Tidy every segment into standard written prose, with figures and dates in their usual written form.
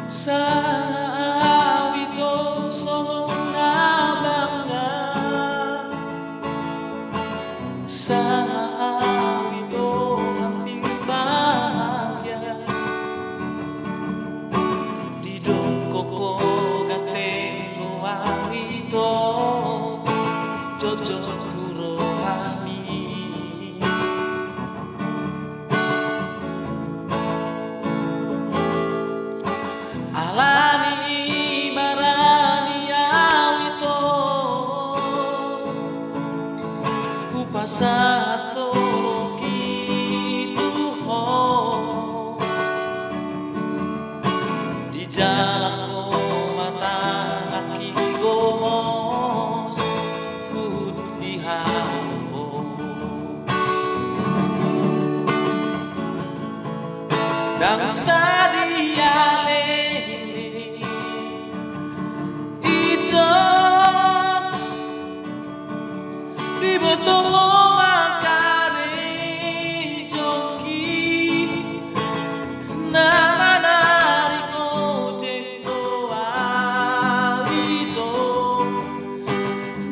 Sawito sona bangga, sawito hampir bahagia. Didong koko gante wawito, jojo turo hami. Alani marani awito, upasato gitu ho. Di jalan ko mata aki gomos, hud di hao. Dan sadiale Ribotongo makare joki na manari ko jento awito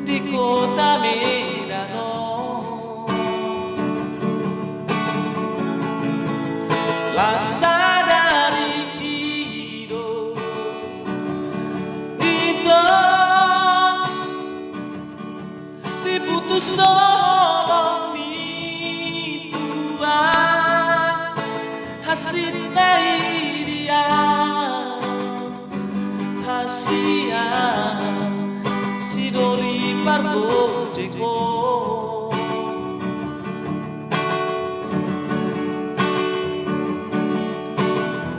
di kota Medano. Lasa dari hidup itu diputus olong mituan hasil dari dia hasian si dori pargo jeko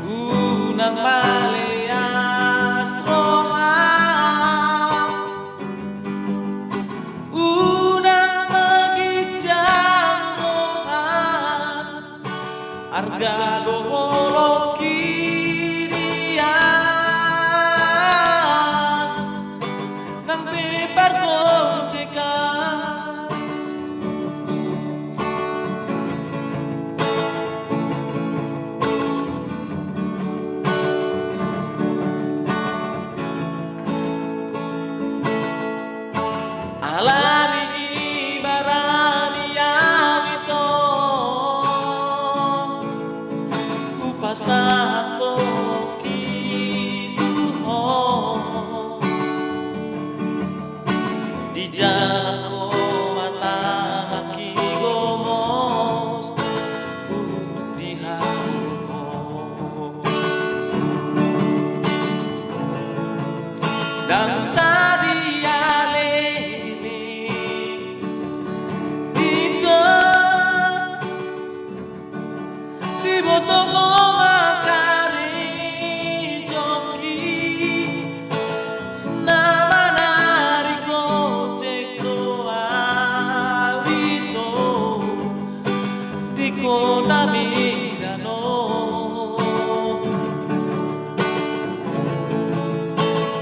unang maleas roha arga dolo kirian nang bebar gojekan alani barani awito pasato gitu ho. Di jalan ko mata aki gomos di hao. Dan sadiale itu Ribotongo kota Medano.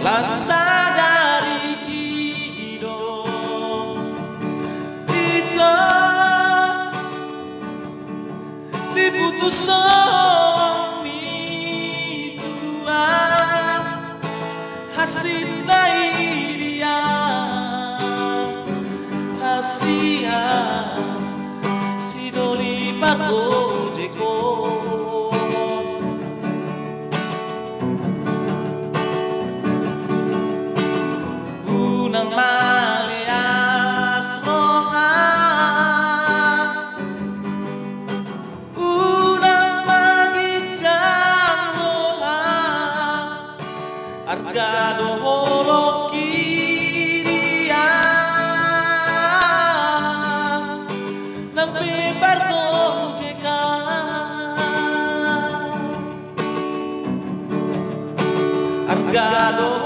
Lasa dari hidup itu diputus olong mituan hasil dari dia hasian si doli pargo jeko unang maleas roha unang magijang roha arga dolo kirian nang bebar gojekan arga dolo